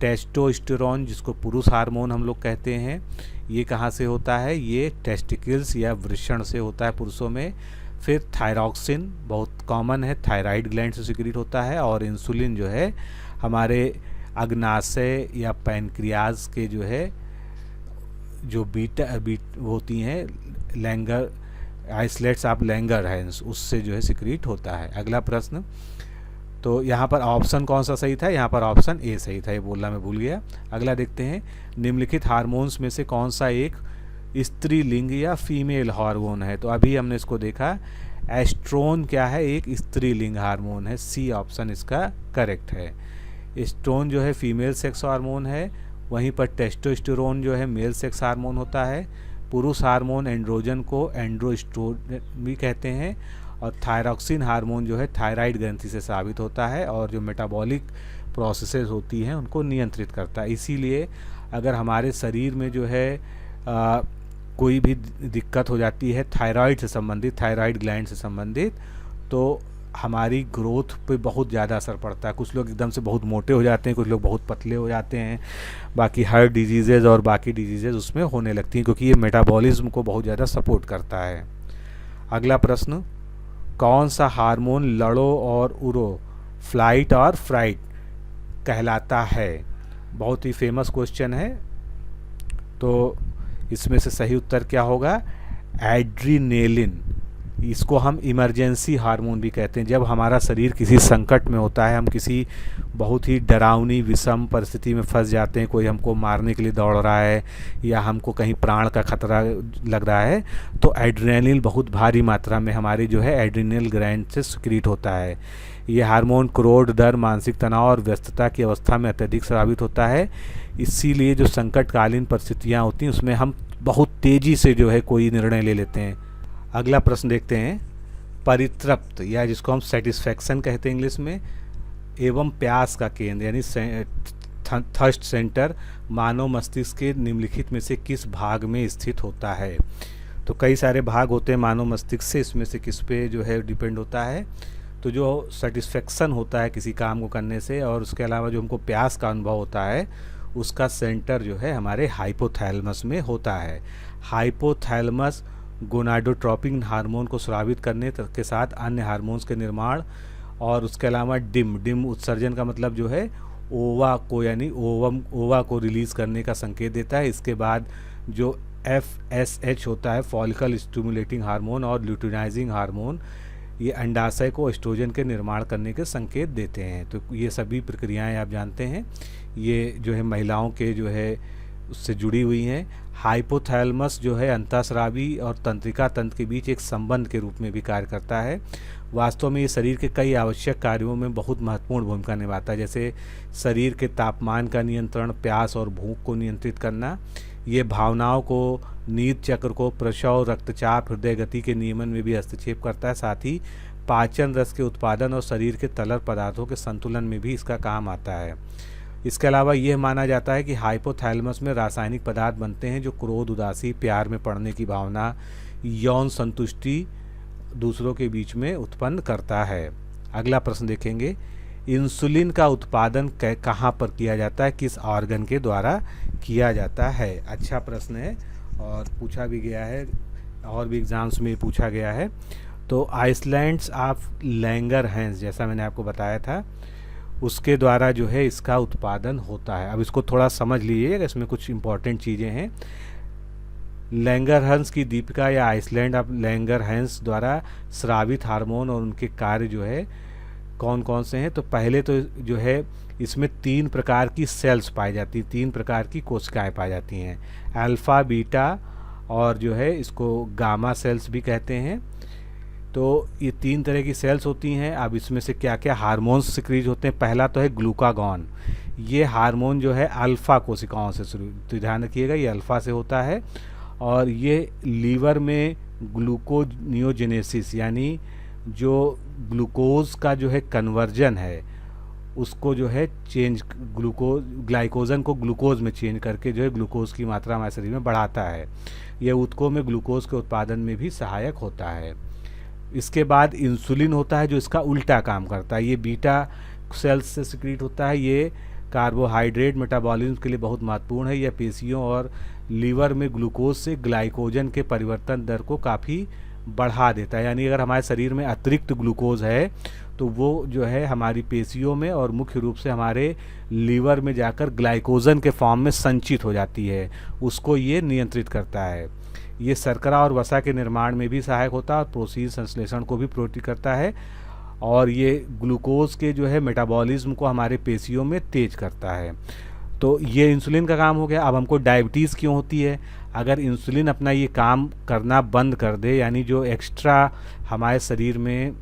टेस्टोस्टेरॉन, जिसको पुरुष हार्मोन हम लोग कहते हैं, ये कहाँ से होता है, ये टेस्टिकल्स या वृषण से होता है पुरुषों में। फिर थायरॉक्सिन बहुत कॉमन है, थायराइड ग्लैंड से सिक्रीट होता है। और इंसुलिन जो है हमारे अग्नाशय या पैनक्रियाज के जो है जो बीटा होती हैं लैंगर आइसलेट्स ऑफ लैंगर है, उससे जो है सिक्रीट होता है। अगला प्रश्न, तो यहाँ पर ऑप्शन कौन सा सही था, यहाँ पर ऑप्शन ए सही था, ये बोलना मैं भूल गया। अगला देखते हैं, निम्नलिखित हार्मोन्स में से कौन सा एक स्त्रीलिंग या फीमेल हार्मोन है। तो अभी हमने इसको देखा, एस्ट्रोन क्या है, एक स्त्रीलिंग हार्मोन है, सी ऑप्शन इसका करेक्ट है। एस्ट्रोन जो है फीमेल सेक्स हार्मोन है, वहीं पर टेस्टोस्टेरोन जो है मेल सेक्स हार्मोन होता है। पुरुष हार्मोन एंड्रोजन को एंड्रोस्ट्रोन भी कहते हैं, और थायरॉक्सिन हार्मोन जो है थायराइड ग्रंथि से स्रावित होता है और जो मेटाबॉलिक प्रोसेसेस होती हैं उनको नियंत्रित करता है। इसीलिए अगर हमारे शरीर में जो है कोई भी दिक्कत हो जाती है थायराइड से संबंधित, थायराइड ग्लैंड से संबंधित, तो हमारी ग्रोथ पे बहुत ज़्यादा असर पड़ता है। कुछ लोग एकदम से बहुत मोटे हो जाते हैं, कुछ लोग बहुत पतले हो जाते हैं, बाकी हार्ट डिजीज़ेज़ और बाकी डिजीज़ेज़ उसमें होने लगती हैं क्योंकि ये मेटाबॉलिज्म को बहुत ज़्यादा सपोर्ट करता है। अगला प्रश्न, कौन सा हार्मोन लड़ो और उड़ो, फ्लाइट और फ्राइट कहलाता है। बहुत ही फेमस क्वेश्चन है, तो इसमें से सही उत्तर क्या होगा, एड्रीनेलिन। इसको हम इमरजेंसी हार्मोन भी कहते हैं। जब हमारा शरीर किसी संकट में होता है, हम किसी बहुत ही डरावनी विषम परिस्थिति में फंस जाते हैं, कोई हमको मारने के लिए दौड़ रहा है या हमको कहीं प्राण का खतरा लग रहा है, तो एड्रेनलिन बहुत भारी मात्रा में हमारी जो है एड्रिनल ग्लैंड से सिक्रीट होता है। ये हार्मोन क्रोध, डर, मानसिक तनाव और व्यस्तता की अवस्था में अत्यधिक स्रावित होता है। इसीलिए जो संकटकालीन परिस्थितियाँ होती हैं उसमें हम बहुत तेज़ी से जो है कोई निर्णय ले लेते हैं। अगला प्रश्न देखते हैं, परितृप्त या जिसको हम सेटिस्फैक्शन कहते हैं इंग्लिश में, एवं प्यास का केंद्र यानी थर्स्ट सेंटर मानव मस्तिष्क के निम्नलिखित में से किस भाग में स्थित होता है। तो कई सारे भाग होते हैं मानव मस्तिष्क से, इसमें से किस पे जो है डिपेंड होता है। तो जो सेटिस्फैक्शन होता है किसी काम को करने से, और उसके अलावा जो हमको प्यास का अनुभव होता है, उसका सेंटर जो है हमारे हाइपोथैलेमस में होता है। हाइपोथैलेमस गोनाडोट्रोपिन हार्मोन को स्रावित करने के साथ अन्य हार्मोन्स के निर्माण, और उसके अलावा डिम उत्सर्जन का मतलब जो है ओवा को यानी ओवा को रिलीज़ करने का संकेत देता है। इसके बाद जो FSH होता है, फॉलिकल स्टिमुलेटिंग हार्मोन, और ल्यूटिनाइजिंग हार्मोन, ये अंडाशय को एस्ट्रोजन के निर्माण करने के संकेत देते हैं। तो ये सभी प्रक्रियाएं आप जानते हैं, ये जो है महिलाओं के जो है उससे जुड़ी हुई हैं। हाइपोथैलेमस जो है अंतःस्रावी और तंत्रिका तंत्र के बीच एक संबंध के रूप में भी कार्य करता है। वास्तव में ये शरीर के कई आवश्यक कार्यों में बहुत महत्वपूर्ण भूमिका निभाता है, जैसे शरीर के तापमान का नियंत्रण, प्यास और भूख को नियंत्रित करना। ये भावनाओं को, नींद चक्र को, प्रसव, रक्तचाप, हृदय गति के नियमन में भी हस्तक्षेप करता है। साथ ही पाचन रस के उत्पादन और शरीर के तरल पदार्थों के संतुलन में भी इसका काम आता है। इसके अलावा यह माना जाता है कि हाइपोथैलेमस में रासायनिक पदार्थ बनते हैं जो क्रोध, उदासी, प्यार में पड़ने की भावना, यौन संतुष्टि दूसरों के बीच में उत्पन्न करता है। अगला प्रश्न देखेंगे, इंसुलिन का उत्पादन कहाँ पर किया जाता है, किस ऑर्गन के द्वारा किया जाता है। अच्छा प्रश्न है और पूछा भी गया है, और भी एग्जाम्स में पूछा गया है। तो आइसलैंड्स ऑफ लैंगरहैंस, जैसा मैंने आपको बताया था, उसके द्वारा जो है इसका उत्पादन होता है। अब इसको थोड़ा समझ लीजिएगा, इसमें कुछ इम्पॉर्टेंट चीज़ें हैं। लैंगरहंस की दीपिका या आइसलैंड ऑफ लैंगरहंस द्वारा स्रावित हार्मोन और उनके कार्य जो है कौन कौन से हैं। तो पहले तो जो है इसमें 3 प्रकार की सेल्स पाई जाती हैं, 3 प्रकार की कोशिकाएं पाई जाती हैं, अल्फ़ा, बीटा और जो है इसको गामा सेल्स भी कहते हैं। तो ये 3 तरह की सेल्स होती हैं। अब इसमें से क्या क्या हार्मोन्स सिक्रीज होते हैं। पहला तो है ग्लूकागॉन। ये हार्मोन जो है अल्फ़ा कोशिकाओं से शुरू, तो ध्यान रखिएगा ये अल्फ़ा से होता है। और ये लीवर में ग्लूकोनियोजेनेसिस यानी जो ग्लूकोज का जो है कन्वर्जन है उसको जो है चेंज, ग्लाइकोजन को ग्लूकोज में चेंज करके जो है ग्लूकोज की मात्रा हमारे शरीर में बढ़ाता है। यह ऊतकों में ग्लूकोज के उत्पादन में भी सहायक होता है। इसके बाद इंसुलिन होता है जो इसका उल्टा काम करता है। ये बीटा सेल्स से सिक्रीट होता है। ये कार्बोहाइड्रेट मेटाबॉलिज्म के लिए बहुत महत्वपूर्ण है। यह पेशियों और लीवर में ग्लूकोज से ग्लाइकोजन के परिवर्तन दर को काफ़ी बढ़ा देता है। यानी अगर हमारे शरीर में अतिरिक्त ग्लूकोज है तो वो जो है हमारी पेशियों में और मुख्य रूप से हमारे लीवर में जाकर ग्लाइकोजन के फॉर्म में संचित हो जाती है, उसको ये नियंत्रित करता है। ये शर्करा और वसा के निर्माण में भी सहायक होता है और प्रोटीन संश्लेषण को भी प्रोटीन करता है। और ये ग्लूकोज के जो है मेटाबॉलिज्म को हमारे पेशियों में तेज करता है। तो ये इंसुलिन का काम हो गया। अब हमको डायबिटीज़ क्यों होती है? अगर इंसुलिन अपना ये काम करना बंद कर दे, यानी जो एक्स्ट्रा हमारे शरीर में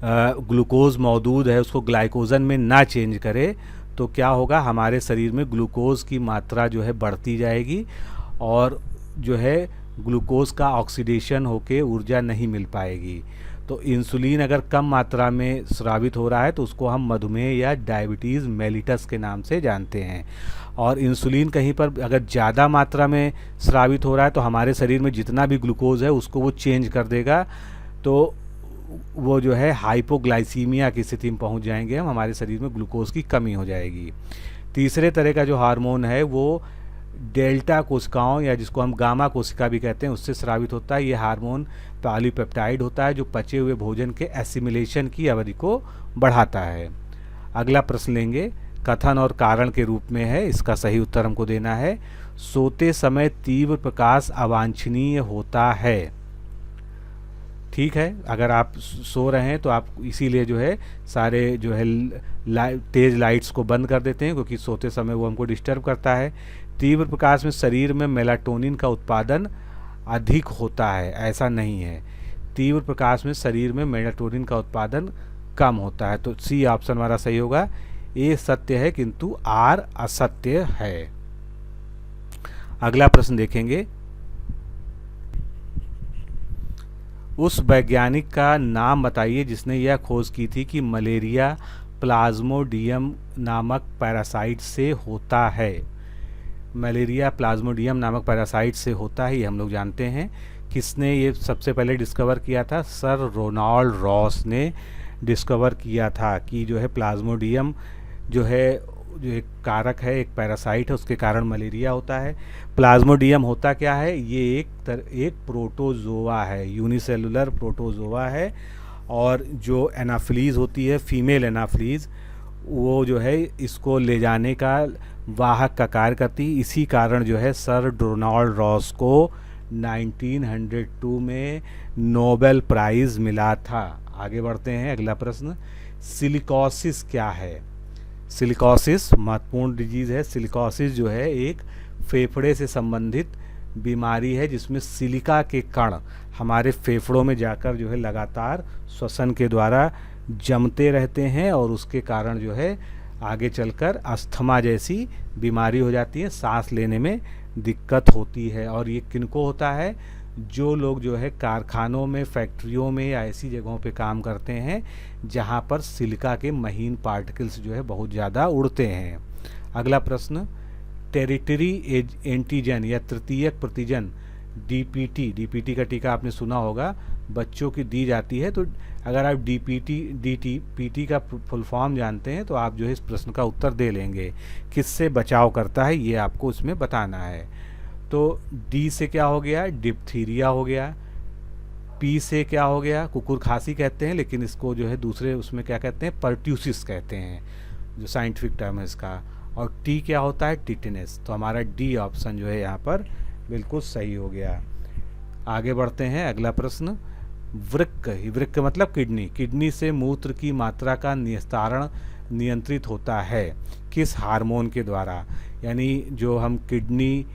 ग्लूकोज मौजूद है उसको ग्लाइकोजन में ना चेंज करे, तो क्या होगा, हमारे शरीर में ग्लूकोज की मात्रा जो है बढ़ती जाएगी और जो है ग्लूकोज का ऑक्सीडेशन होके ऊर्जा नहीं मिल पाएगी। तो इंसुलिन अगर कम मात्रा में स्रावित हो रहा है तो उसको हम मधुमेह या डायबिटीज़ मेलिटस के नाम से जानते हैं। और इंसुलिन कहीं पर अगर ज़्यादा मात्रा में स्रावित हो रहा है तो हमारे शरीर में जितना भी ग्लूकोज है उसको वो चेंज कर देगा, तो वो जो है हाइपोग्लाइसीमिया की स्थिति में पहुंच जाएंगे हम, हमारे शरीर में ग्लूकोज की कमी हो जाएगी। तीसरे तरह का जो हार्मोन है वो डेल्टा कोशिकाओं या जिसको हम गामा कोशिका भी कहते हैं उससे स्रावित होता है। ये हार्मोन पॉलीपेप्टाइड होता है जो पचे हुए भोजन के एसिमिलेशन की अवधि को बढ़ाता है। अगला प्रश्न लेंगे, कथन और कारण के रूप में है, इसका सही उत्तर हमको देना है। सोते समय तीव्र प्रकाश अवांछनीय होता है। ठीक है, अगर आप सो रहे हैं तो आप इसीलिए जो है सारे जो है तेज लाइट्स को बंद कर देते हैं क्योंकि सोते समय वो हमको डिस्टर्ब करता है। तीव्र प्रकाश में शरीर में मेलाटोनिन का उत्पादन अधिक होता है, ऐसा नहीं है। तीव्र प्रकाश में शरीर में मेलाटोनिन का उत्पादन कम होता है। तो सी ऑप्शन हमारा सही होगा। ए सत्य है किंतु आर असत्य है। अगला प्रश्न देखेंगे, उस वैज्ञानिक का नाम बताइए जिसने यह खोज की थी कि मलेरिया प्लाज्मोडियम नामक पैरासाइट से होता है। मलेरिया प्लाज्मोडियम नामक पैरासाइट से होता है, ये हम लोग जानते हैं। किसने ये सबसे पहले डिस्कवर किया था? सर रोनाल्ड रॉस ने डिस्कवर किया था कि जो है प्लाज्मोडियम जो है जो एक कारक है, एक पैरासाइट है, उसके कारण मलेरिया होता है। प्लाज्मोडियम होता क्या है? ये एक प्रोटोजोआ है, यूनिसेलुलर प्रोटोजोआ है। और जो एनाफ्लीज होती है, फीमेल एनाफ्लीज, वो जो है इसको ले जाने का वाहक का कार्य करती है। इसी कारण जो है सर रोनाल्ड रॉस को 1902 में नोबेल प्राइज़ मिला था। आगे बढ़ते हैं, अगला प्रश्न, सिलिकोसिस क्या है? सिलिकोसिस महत्वपूर्ण डिजीज़ है। सिलिकोसिस जो है एक फेफड़े से संबंधित बीमारी है जिसमें सिलिका के कण हमारे फेफड़ों में जाकर जो है लगातार श्वसन के द्वारा जमते रहते हैं और उसके कारण जो है आगे चलकर अस्थमा जैसी बीमारी हो जाती है, सांस लेने में दिक्कत होती है। और ये किनको होता है? जो लोग जो है कारखानों में, फैक्ट्रियों में या ऐसी जगहों पे काम करते हैं जहाँ पर सिलिका के महीन पार्टिकल्स जो है बहुत ज़्यादा उड़ते हैं। अगला प्रश्न, टेरिटरी एंटीजन या तृतीयक प्रतिजन डीपीटी का टीका आपने सुना होगा, बच्चों की दी जाती है। तो अगर आप डीपीटी का फुल फॉर्म जानते हैं तो आप जो है इस प्रश्न का उत्तर दे लेंगे। किससे बचाव करता है ये आपको इसमें बताना है। तो डी से क्या हो गया? डिप्थीरिया हो गया। पी से क्या हो गया? कुकुर खांसी कहते हैं, लेकिन इसको जो है दूसरे उसमें क्या कहते हैं? पर्ट्यूसिस कहते हैं, जो साइंटिफिक टर्म है इसका। और टी क्या होता है? टिटेनस। तो हमारा डी ऑप्शन जो है यहाँ पर बिल्कुल सही हो गया। आगे बढ़ते हैं, अगला प्रश्न। वृक्क, वृक्क मतलब किडनी, किडनी से मूत्र की मात्रा का निस्तारण नियंत्रित होता है किस हार्मोन के द्वारा? यानी जो हम किडनी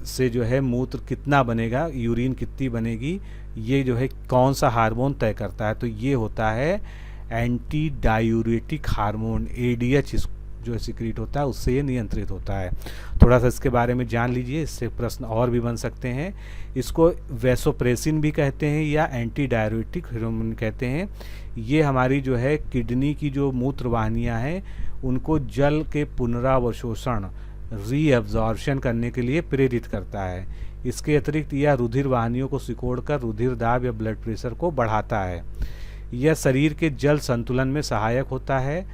से जो है मूत्र कितना बनेगा, यूरिन कितनी बनेगी, ये जो है कौन सा हार्मोन तय करता है? तो ये होता है एंटी डायूरेटिक हार्मोन, एडीएच जो सिक्रीट होता है, उससे ये नियंत्रित होता है। थोड़ा सा इसके बारे में जान लीजिए, इससे प्रश्न और भी बन सकते हैं। इसको वैसोप्रेसिन भी कहते हैं या एंटी डायूरेटिक हार्मोन कहते हैं। ये हमारी जो है किडनी की जो मूत्र वाहिनियाँ हैं उनको जल के पुनरावशोषण, रीअब्जॉर्प्शन करने के लिए प्रेरित करता है। इसके अतिरिक्त यह रुधिर वाहिनियों को सिकोड़कर रुधिर दाब या ब्लड प्रेशर को बढ़ाता है। यह शरीर के जल संतुलन में सहायक होता है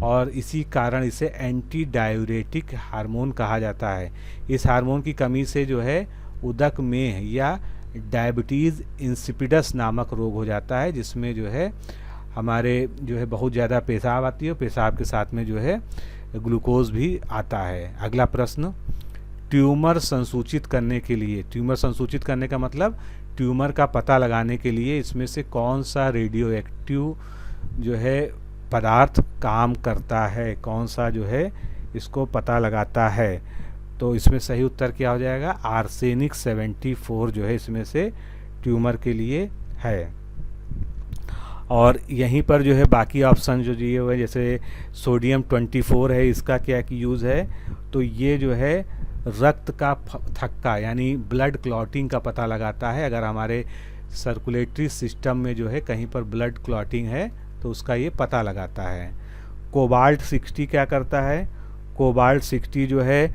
और इसी कारण इसे एंटी डायूरेटिक हार्मोन कहा जाता है। इस हार्मोन की कमी से जो है उदक में या डायबिटीज़ इंसिपिडस नामक रोग हो जाता है, जिसमें जो है हमारे जो है बहुत ज़्यादा पेशाब आती है और पेशाब के साथ में जो है ग्लूकोज भी आता है। अगला प्रश्न। ट्यूमर संसूचित करने के लिए, ट्यूमर संसूचित करने का मतलब ट्यूमर का पता लगाने के लिए इसमें से कौन सा रेडियो एक्टिव जो है पदार्थ काम करता है, कौन सा जो है इसको पता लगाता है? तो इसमें सही उत्तर क्या हो जाएगा? आर्सेनिक 74 जो है इसमें से ट्यूमर के लिए है। और यहीं पर जो है बाकी ऑप्शन जो दिए हुए, जैसे सोडियम 24 है, इसका क्या यूज़ है? तो ये जो है रक्त का थक्का यानी ब्लड क्लॉटिंग का पता लगाता है। अगर हमारे सर्कुलेटरी सिस्टम में जो है कहीं पर ब्लड क्लॉटिंग है तो उसका ये पता लगाता है। कोबाल्ट 60 क्या करता है? कोबाल्ट 60 जो है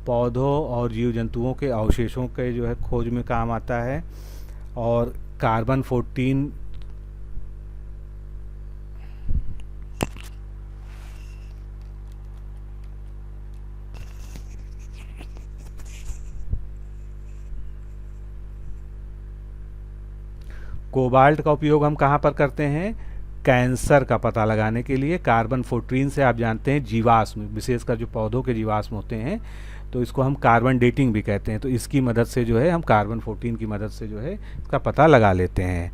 पौधों और जीव जंतुओं के अवशेषों के जो है खोज में काम आता है। और कार्बन 14 कोबाल्ट का उपयोग हम कहाँ पर करते हैं? कैंसर का पता लगाने के लिए। कार्बन 14 से आप जानते हैं जीवाश्म, विशेषकर जो पौधों के जीवाश्म होते हैं, तो इसको हम कार्बन डेटिंग भी कहते हैं। तो इसकी मदद से जो है हम कार्बन 14 की मदद से जो है इसका पता लगा लेते हैं।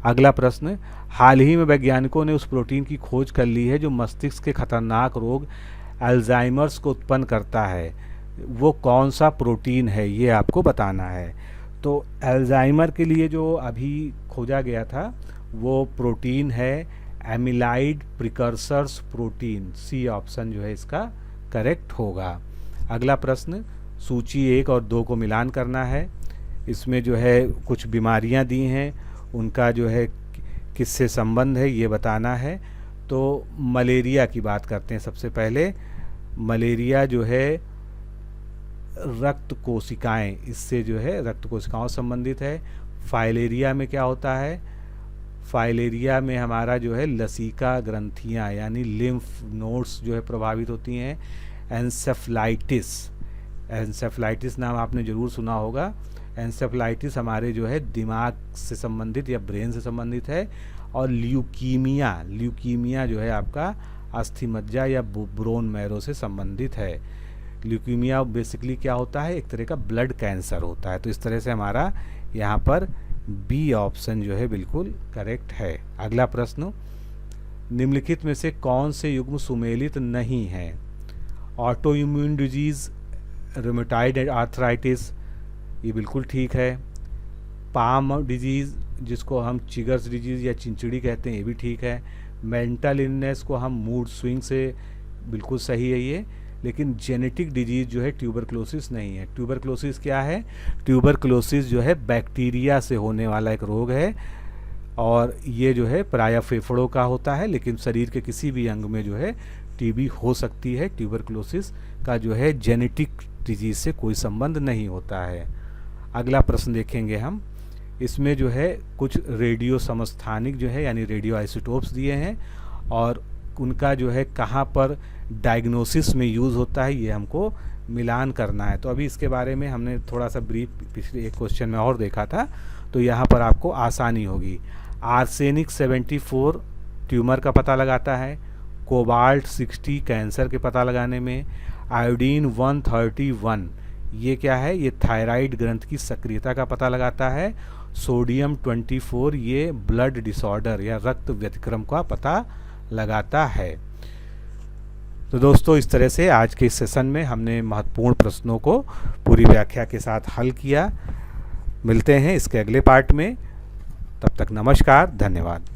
अगला प्रश्न। हाल ही में वैज्ञानिकों ने उस प्रोटीन की खोज कर ली है जो मस्तिष्क के खतरनाक रोग अल्जाइमर्स को उत्पन्न करता है। वो कौन सा प्रोटीन है, ये आपको बताना है। तो अल्जाइमर के लिए जो अभी खोजा गया था वो प्रोटीन है एमिलाइड प्रिकर्सर्स प्रोटीन। सी ऑप्शन जो है इसका करेक्ट होगा। अगला प्रश्न। सूची 1 और 2 को मिलान करना है। इसमें जो है कुछ बीमारियां दी हैं, उनका जो है किससे संबंध है ये बताना है। तो मलेरिया की बात करते हैं सबसे पहले। मलेरिया जो है रक्त कोशिकाएं, इससे जो है रक्त कोशिकाओं से संबंधित है। फाइलेरिया में क्या होता है? फाइलेरिया में हमारा जो है लसिका ग्रंथियां यानी लिम्फ नोड्स जो है प्रभावित होती हैं। एंसेफ्लाइटिस, एंसेफ्लाइटिस नाम आपने ज़रूर सुना होगा। एंसेफ्लाइटिस हमारे जो है दिमाग से संबंधित या ब्रेन से संबंधित है। और ल्यूकीमिया, ल्यूकीमिया जो है आपका अस्थि मज्जा या ब्रोन मैरो से संबंधित है। ल्यूकीमिया बेसिकली क्या होता है? एक तरह का ब्लड कैंसर होता है। तो इस तरह से हमारा यहाँ पर बी ऑप्शन जो है बिल्कुल करेक्ट है। अगला प्रश्न। निम्नलिखित में से कौन से युग्म सुमेलित नहीं है? Auto immune disease, rheumatoid arthritis, ये बिल्कुल ठीक है। पाम डिजीज़ जिसको हम चिगर्स डिजीज़ या चिंचड़ी कहते हैं, ये भी ठीक है। मेंटल इलनेस को हम मूड स्विंग से, बिल्कुल सही है ये। लेकिन जेनेटिक डिजीज़ जो है ट्यूबरक्लोसिस नहीं है। ट्यूबरक्लोसिस क्या है? ट्यूबरक्लोसिस जो है बैक्टीरिया से होने वाला एक रोग है और ये जो है प्रायः फेफड़ों का होता है, लेकिन शरीर के किसी भी अंग में जो है टीबी हो सकती है। ट्यूबरक्लोसिस का जो है जेनेटिक डिजीज़ से कोई संबंध नहीं होता है। अगला प्रश्न देखेंगे हम। इसमें जो है कुछ रेडियो समस्थानिक जो है यानी रेडियो आइसोटोप्स दिए हैं और उनका जो है कहाँ पर डायग्नोसिस में यूज़ होता है ये हमको मिलान करना है। तो अभी इसके बारे में हमने थोड़ा सा ब्रीफ पिछले एक क्वेश्चन में और देखा था, तो यहाँ पर आपको आसानी होगी। आर्सेनिक 74 ट्यूमर का पता लगाता है। कोबाल्ट 60 कैंसर के पता लगाने में। आयोडीन 131 ये क्या है, ये थायराइड ग्रंथ की सक्रियता का पता लगाता है। सोडियम 24 ये ब्लड डिसऑर्डर या रक्त व्यतिक्रम का पता लगाता है। तो दोस्तों, इस तरह से आज के इस सेशन में हमने महत्वपूर्ण प्रश्नों को पूरी व्याख्या के साथ हल किया। मिलते हैं इसके अगले पार्ट में, तब तक नमस्कार, धन्यवाद।